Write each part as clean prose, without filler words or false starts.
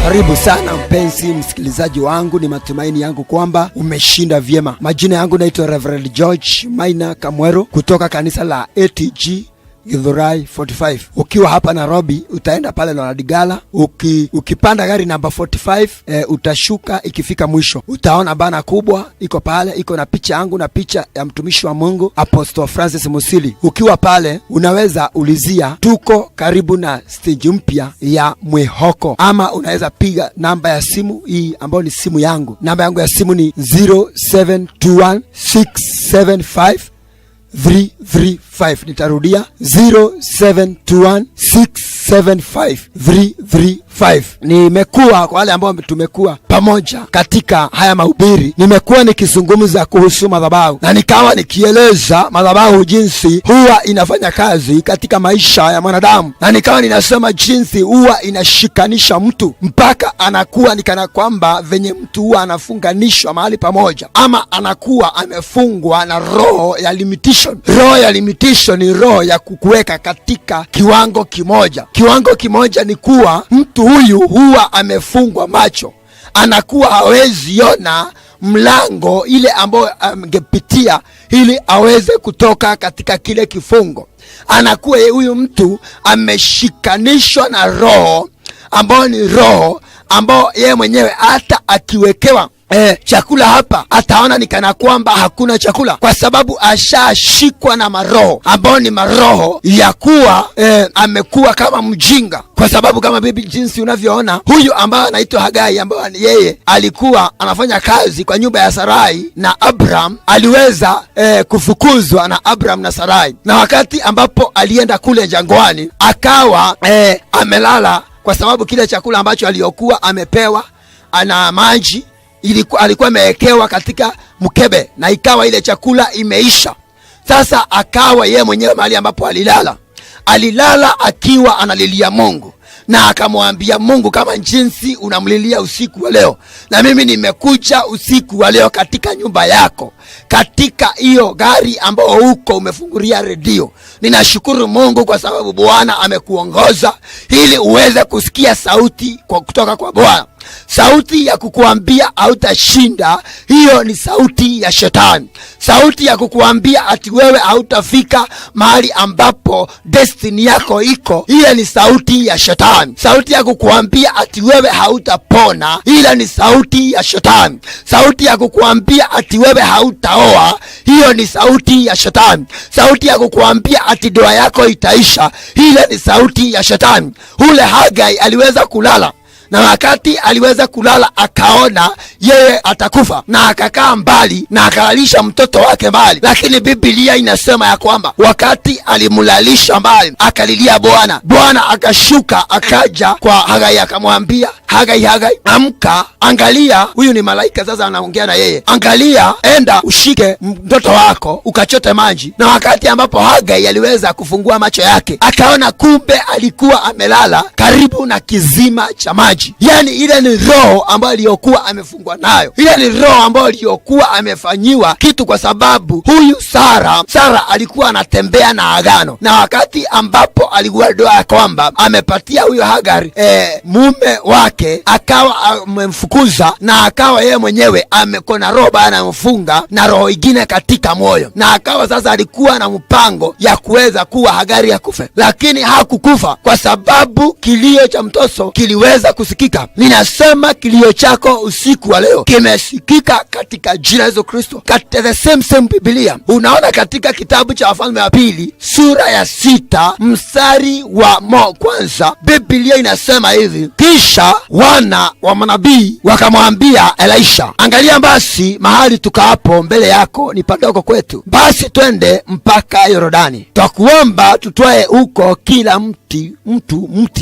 Karibu sana mpenzi msikilizaji wangu, ni matumaini yangu kwamba umeshinda vyema. Majina yangu naitwa Reverend George Maina Kamwero kutoka kanisa la ATG Githurai 45. Ukiwa hapa Nairobi utaenda pale Lonadigala, ukipanda gari namba 45 utashuka, ikifika mwisho utaona bana kubwa iko pale, iko na picha yangu na picha ya mtumishi wa Mungu Apostle Francis Musili. Ukiwa pale unaweza ulizia, tuko karibu na stage mpya ya Mwihoko, ama unaweza piga namba ya simu hii ambayo ni simu yangu. Namba yangu ya simu ni 0721675335. Nitarudia 0721675335. Nimekuwa, kwa wale ambao tumekuwa pamoja katika haya mahubiri, nimekuwa nikizungumza kuhusu madhabahu na nikawa nikieleza madhabahu jinsi huwa inafanya kazi katika maisha ya mwanadamu, na nikawa ninasema jinsi huwa inashikanisha mtu mpaka anakuwa nikana kwamba venye mtu huwa anafunganishwa mahali pamoja, ama anakuwa amefungwa na roho ya limitation. Roho ya limitation ni roho ya kukuweka katika kiwango kimoja. Kiwango kimoja ni kuwa mtu huyu huwa amefungwa macho, anakuwa hawezi ona mlango ile ambayo angepitia ili aweze kutoka katika kile kifungo. Anakuwa huyu mtu ameshikanishwa na roho ambayo ni roho ambayo yeye mwenyewe hata akiwekewa chakula hapa ataona ni kana kwamba hakuna chakula, kwa sababu ashashikwa na maroho ambao ni maroho ya kuwa amekuwa kama mjinga. Kwa sababu kama bibi jinsi unavyoona huyu ambaye anaitwa Hagai, ambaye yeye alikuwa anafanya kazi kwa nyumba ya Sarai na Abraham, aliweza kufukuzwa na Abraham na Sarai, na wakati ambapo alienda kule jangwani akawa amelala, kwa sababu kile chakula ambacho aliyokuwa amepewa ana maji alikuwa amewekewa katika mkebe, na ikawa ile chakula imeisha. Sasa akawa yeye mwenyewe mahali ambapo alilala akiwa analilia Mungu, na akamwambia Mungu, kama jinsi unamlilia usiku wa leo, na mimi nimekuja usiku wa leo katika nyumba yako, katika hiyo gari ambao huko umefungulia redio. Ninashukuru Mungu kwa sababu Bwana amekuongoza ili uweze kusikia sauti kutoka kwa Bwana, sauti ya kukuambia hautashinda. Hiyo ni sauti ya shetani, sauti ya kukuambia ati wewe hautafika mahali ambapo destiny yako iko. Hiyo ni sauti ya shetani. Sauti ya kukuambia ati wewe hautapona, hiyo ni sauti ya shetani. Sauti ya kukuambia ati wewe hautaoa, hiyo ni sauti ya shetani. Sauti ya kukuambia ati ndoa yako itaisha, hiyo ni sauti ya shetani. Ule Hagai aliweza kulala, na wakati aliweza kulala akaona yeye atakufa, na akakaa mbali na akalalisha mtoto wake mbali. Lakini Biblia inasema ya kwamba wakati alimulalisha mbali akalilia Bwana, Bwana akashuka akaja kwa Hagai akamwambia, Hagai, amka, angalia, huyu ni malaika sasa anaongea na yeye, angalia, enda ushike mtoto wako ukachote maji. Na wakati ambapo Hagai aliweza kufungua macho yake akaona kumbe alikuwa amelala karibu na kizima cha maji. Yani ile ni roho ambayo aliyokuwa amefungwa nayo, ile ni roho ambayo aliyokuwa amefanyiwa kitu, kwa sababu huyu Sara alikuwa anatembea na agano, na wakati ambapo alikuwa doa ya kwamba amepatia huyo Hagari mume wake, akawa amemfukuza, na akawa yeye mwenyewe amekona roho bana mfunga na roho ingine katika moyo, na akawa sasa alikuwa na mpango ya kuweza kuwa Hagari ya kufe, lakini hakukufa kwa sababu kilio cha mtoto kiliweza kusikika. Ninasema kilio chako usiku wa leo kimesikika katika jina la Yesu Kristo. Katika the same Biblia unaona katika kitabu cha Wafalme wa Pili sura ya 6 mstari wa kwanza, Biblia inasema hivi: kisha wana wa manabii wakamwambia Elisha, angalia, basi mahali tukaapo mbele yako ni padogo kwetu, basi twende mpaka Yordani, twakuomba tutwae huko kila mti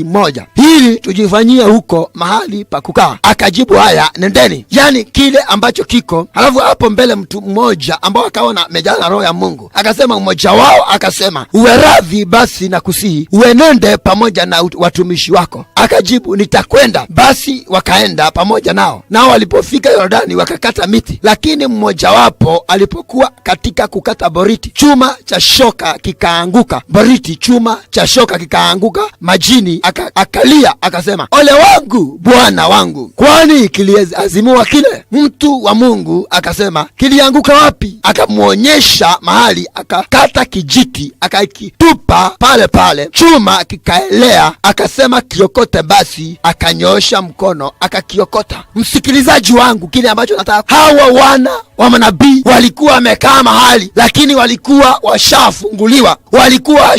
mmoja, ili tujifanyie huko mahali pa kukaa. Akajibu, haya, nendeni. Yani kile ambacho kiko. Halafu hapo mbele mtu mmoja ambao akaona amejaa na roho ya Mungu akasema, mmoja wao akasema, uwe radhi basi na kusihi uenende pamoja na watumishi wako. Akajibu, nitakwenda. Basi wakaenda pamoja nao, nao walipofika Yordani wakakata miti. Lakini mmoja wapo alipokuwa katika kukata boriti, chuma cha shoka kikaanguka, boriti chuma cha shoka kikaanguka majini, akalia akalia akasema, ole wangu Bwana wangu, kwani kiliazimua kile? Mtu wa Mungu akasema, kilianguka wapi? Akamuonyesha mahali, akakata kijiti akakitupa pale pale, chuma kikaelea. Akasema kiokote. Basi akanyoosha mkono akakiokota. Msikilizaji wangu, kile ambacho nataka, hawa wana wa manabii walikuwa wamekaa mahali, lakini walikuwa washafunguliwa, walikuwa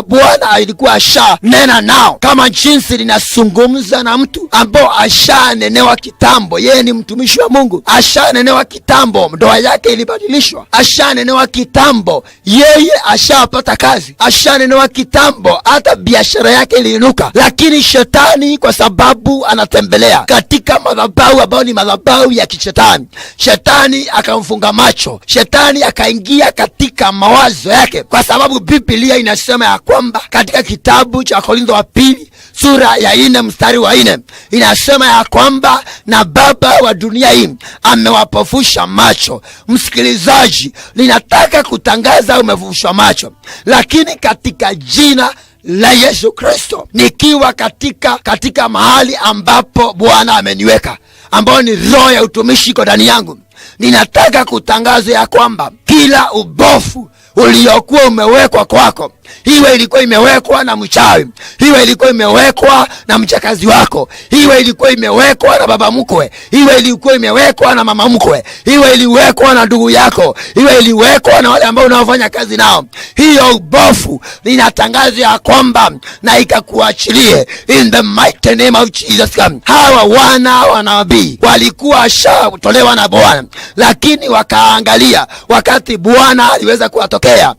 Bwana alikuwa nena nao kama jinsi linazungumza na mtu ambao ashanenewa kitambo. Yeye ni mtumishi wa Mungu, ashanenewa kitambo, ndoa yake ilibadilishwa, ashanenewa kitambo, yeye ashapata kazi, ashanenewa kitambo, hata biashara yake iliinuka. Lakini shetani, kwa sababu anatembelea katika madhabahu ambayo ni madhabahu ya kishetani, shetani akamfunga macho, shetani akaingia katika mawazo yake, kwa sababu Biblia inasema ya kwamba katika kitabu cha Korintho wa pili sura ya 4 mstari wa 4 inasema ya kwamba na baba wa dunia hii amewapofusha macho. Msikilizaji, ninataka kutangaza umefufushwa macho, lakini katika jina la Yesu Kristo, nikiwa katika mahali ambapo Bwana ameniweka, ambao ni roho ya utumishi iko ndani yangu, ninataka kutangaza ya kwamba kila ubofu uliokuwa umewekwa kwako, iwe ilikuwa imewekwa na mchawi, iwe ilikuwa imewekwa na mchakazi wako, iwe ilikuwa imewekwa na baba mkwe, iwe ilikuwa imewekwa na mama mkwe, iwe iliwekwa na ndugu yako, iwe iliwekwa na wale ambao unaofanya kazi nao, hiyo ubofu ninatangaza ya kwamba na ikakuachilie in the mighty name of Jesus. Hawa wana wa nabii walikuwa washatolewa na Bwana, lakini wakaangalia wakati Bwana aliweza kuwatokea,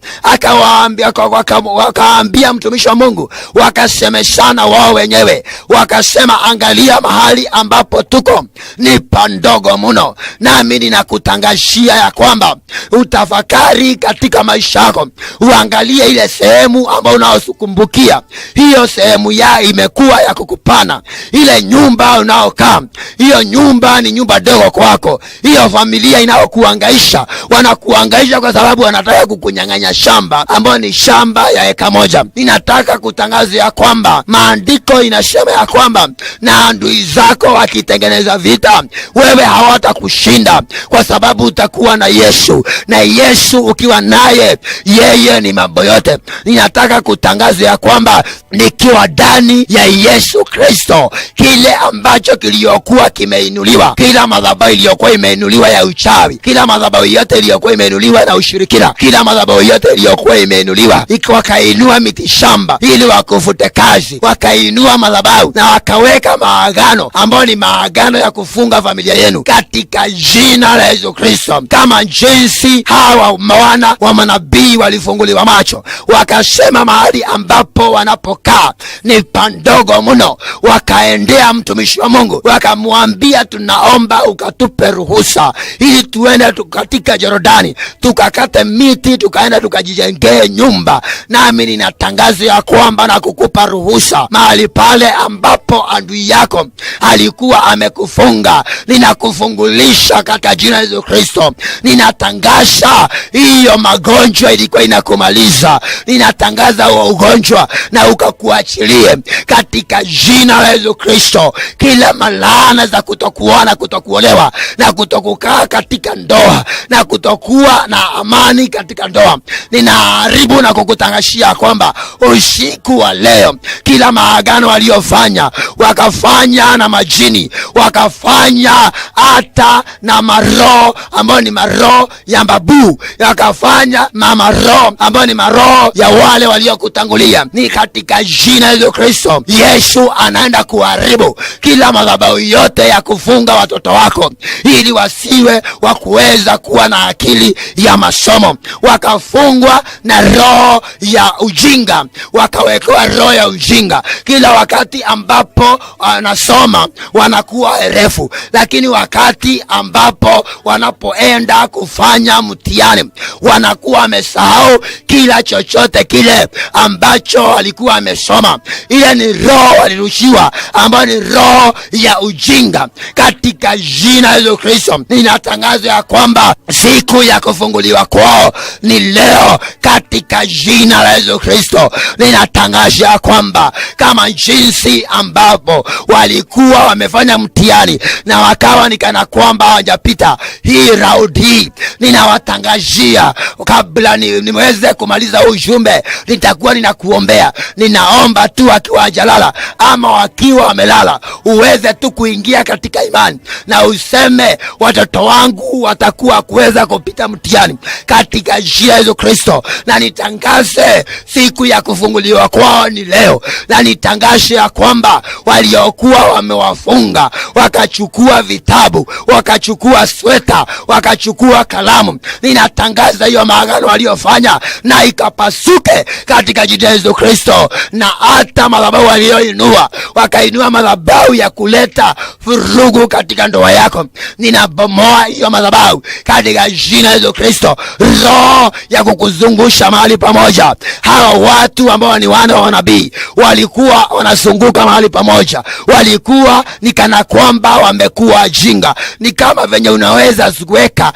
wakaambia mtumishi wa Mungu, wakasemeshana wao wenyewe, wakasema, angalia mahali ambapo tuko ni pandogo mno. Nami ninakutangazia ya kwamba utafakari katika maisha yako, uangalie ile sehemu ambayo unaosukumbukia, hiyo sehemu ya imekuwa ya kukupana. Ile nyumba unaokaa, hiyo nyumba ni nyumba dogo kwako. Hiyo familia inayokuhangaisha, wanakuhangaisha kwa sababu wanataka kukunyang'anya shamba ambayo ni shamba ya eka moja. Ninataka kutangaza ya kwamba maandiko inasema ya kwamba na adui zako wakitengeneza vita, wewe hawatakushinda, kwa sababu utakuwa na Yesu, na Yesu ukiwa naye, yeye ni mambo yote. Ninataka kutangaza ya kwamba nikiwa ndani ya Yesu Kristo, kile ambacho kiliokuwa kimeinuliwa, kila madhabahu iliyokuwa imeinuliwa ya uchawi, kila madhabahu yote iliyokuwa imeinuliwa na ushirikina, kila madhabahu yote iliyokuwa imeinuliwa wakainua miti shamba ili wakufute kazi, wakainua madhabahu na wakaweka maagano ambayo ni maagano ya kufunga familia yenu, katika jina la Yesu Kristo. Kama jinsi hawa wana wa manabii walifunguliwa macho, wakasema mahali ambapo wanapokaa ni pandogo mno, wakaendea mtumishi wa Mungu, wakamwambia, tunaomba ukatupe ruhusa ili tuende katika Jordani tukakate miti, tukaenda tukajijengee nyumba. Nami ninatangaza ya kwamba na kukupa ruhusa mahali pale ambapo adui yako alikuwa amekufunga, ninakufungulisha katika jina la Yesu Kristo. Ninatangaza hiyo magonjwa ilikuwa inakumaliza, ninatangaza huo ugonjwa na ukakuachilie katika jina la Yesu Kristo. Kila malaana za kutokuona, kutokuolewa na kutokukaa katika ndoa na kutokuwa na amani katika ndoa, ninaharibu na kukutangashia kwamba usiku wa leo, kila maagano waliofanya, wakafanya na majini, wakafanya hata na maroho ambayo ni maroho ya mbabu, wakafanya na maroho ambayo ni maroho ya wale waliokutangulia, ni katika jina la Yesu Kristo. Yesu anaenda kuharibu kila madhabahu yote ya kufunga watoto wako ili wasiwe wakuweza kuwa na akili ya masomo. Wakafungwa na roho ya ujinga, wakawekewa roho ya ujinga. Kila wakati ambapo wanasoma wanakuwa erefu, lakini wakati ambapo wanapoenda kufanya mtihani wanakuwa wamesahau kila chochote kile ambacho walikuwa wamesoma. Ile ni roho walirushiwa ambayo ni roho ya ujinga. Katika jina la Yesu Kristo ninatangaza ya kwamba siku ya kufunguliwa kwao ni leo, katika jina jina la Yesu Kristo ninatangaza kwamba kama jinsi ambapo walikuwa wamefanya mtihani na wakawa nikana kwamba hawajapita hii round hii, ninawatangazia kabla niweze kumaliza ujumbe, nitakuwa ninakuombea. Ninaomba tu akiwa hajalala ama wakiwa wamelala, uweze tu kuingia katika imani na useme watoto wangu watakuwa kuweza kupita mtihani katika jina la Yesu Kristo. Na nitangaze siku ya kufunguliwa kwao ni leo, na nitangaze ya kwamba waliokuwa wamewafunga wakachukua vitabu, wakachukua sweta, wakachukua kalamu, ninatangaza hiyo maagano waliofanya na ikapasuke katika jina la Yesu Kristo. Na hata madhabahu walioinua, wakainua madhabahu ya kuleta vurugu katika ndoa yako, ninabomoa hiyo madhabahu katika jina la Yesu Kristo. Roho ya kukuzungusha mahali pamoja, hawa watu ambao ni wana wa nabii walikuwa wanazunguka mahali pamoja, walikuwa ni kana kwamba wamekuwa jinga. Ni kama venye unaweza weka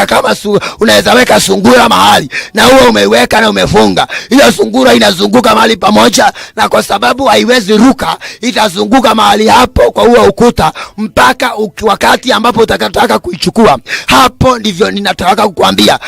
kama unaweza weka sungura mahali na huo umeweka na umefunga, hiyo sungura inazunguka mahali pamoja, na kwa sababu haiwezi ruka itazunguka mahali hapo kwa huo ukuta mpaka wakati ambapo utakataka kuichukua. Hapo ndivyo ninataka kukuambia,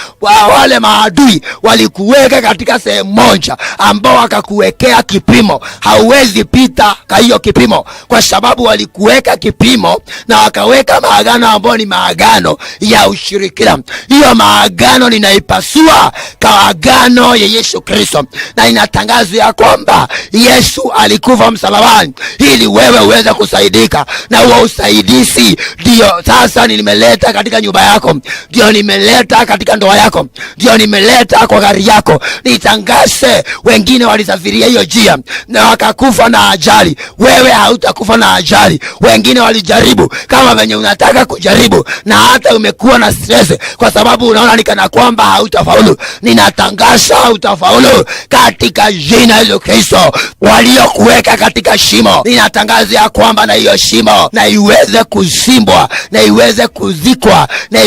wale maadui walikuweka katika sehemu moja ambao wakakuwekea kipimo, hauwezi pita kwa hiyo kipimo, kwa sababu walikuweka kipimo na wakaweka maagano ambao ni maagano ya ushirikina. Hiyo maagano ninaipasua kwa agano ya Yesu Kristo, na inatangaza ya kwamba Yesu alikufa msalabani ili wewe uweze kusaidika, na huo usaidizi ndio sasa nimeleta katika nyumba yako, ndio nimeleta katika ndoa yako, ndio nimeleta kwa gari yako. Nitangaze wengine walisafiria hiyo njia na wakakufa na ajali, wewe hautakufa na ajali. Wengine walijaribu kama venye unataka kujaribu na hata umekuwa na stress kwa sababu unaona ni kana kwamba hautafaulu. Ninatangaza utafaulu katika jina la Yesu Kristo. Waliokuweka katika shimo, ninatangaza ya kwamba na hiyo shimo na iweze kuzimbwa, na iweze kuzikwa, na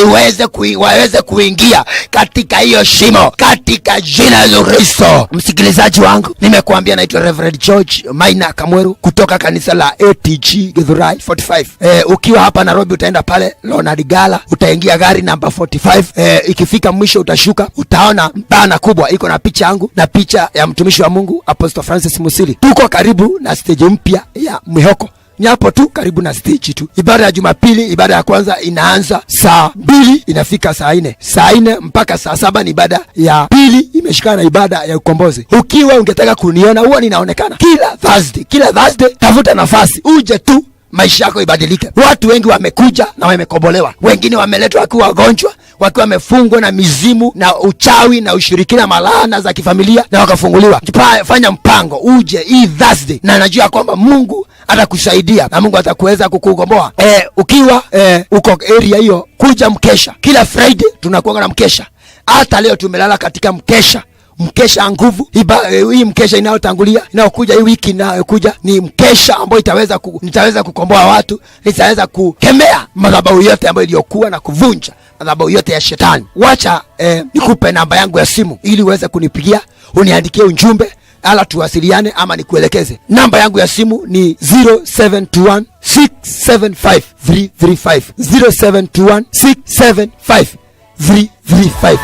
waweze kuingia katika hiyo shimo katika jina la Yesu Kristo. Msikilizaji wangu, nimekuambia naitwa Reverend George Maina Kamweru kutoka kanisa la ATG Githurai 45. Ukiwa hapa Nairobi utaenda pale Leonard Gala, utaingia gari namba 45. Ikifika mwisho utashuka, utaona bana kubwa iko na picha yangu na picha ya mtumishi wa Mungu Apostle Francis Musili. Tuko karibu na stage mpya ya Mwihoko. Ni hapo tu karibu na stage tu. Ibada ya Jumapili, ibada ya kwanza inaanza saa 2 inafika saa 4. Saa 4 mpaka saa 7 ni ibada ya pili, imeshikana na ibada ya ukombozi. Ukiwa ungetaka kuniona, huwa ninaonekana kila Thursday. Tafuta nafasi uje tu, maisha yako ibadilike. Watu wengi wamekuja na wamekombolewa, wengine wameletwa wakiwa wagonjwa, wakiwa wamefungwa na mizimu na uchawi na ushirikina, malaana za kifamilia, na wakafunguliwa. Fanya mpango uje hii Thursday, na najua kwamba Mungu atakusaidia na Mungu atakuweza kukukomboa. Ukiwa uko area hiyo, kuja mkesha. Kila Friday tunakuwa na mkesha. Hata leo tumelala katika mkesha nguvu. Hii mkesha inayotangulia, inayokuja hii wiki inayokuja, ni mkesha ambao nitaweza kukomboa watu, nitaweza kukemea madhabahu yote ambayo iliyokuwa na kuvunja madhabahu yote ya shetani. Wacha nikupe namba yangu ya simu ili uweze kunipigia, uniandikie ujumbe, ala tuwasiliane ama nikuelekeze. Namba yangu ya simu ni 0721 675 335, 0721 675 335.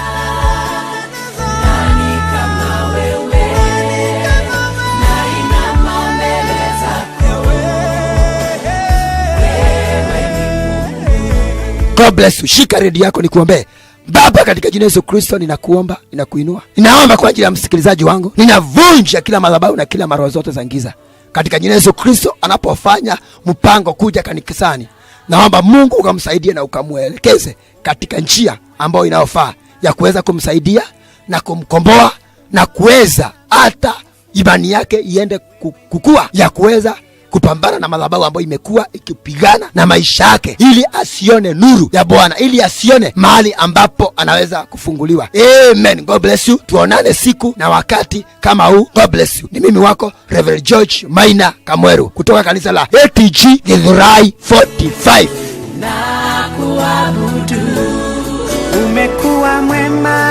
God bless you. Shika redio yako nikuombee. Baba, katika jina la Yesu Kristo ninakuomba, ninakuinua. Ninaomba kwa ajili ya msikilizaji wangu. Ninavunja kila madhabahu na kila maroho zote za giza. Katika jina la Yesu Kristo, anapofanya mpango kuja kanisani, naomba Mungu ukamsaidie na ukamuelekeze katika njia ambayo inayofaa ya kuweza kumsaidia na kumkomboa, na kuweza hata imani yake iende kukua, ya kuweza kupambana na madhabahu ambayo imekuwa ikipigana na maisha yake, ili asione nuru ya Bwana, ili asione mahali ambapo anaweza kufunguliwa. Amen. God bless you. Tuonane siku na wakati kama huu. God bless you. Ni mimi wako Reverend George Maina Kamweru kutoka kanisa la ATG Githurai 45. Na kuabudu, umekuwa mwema.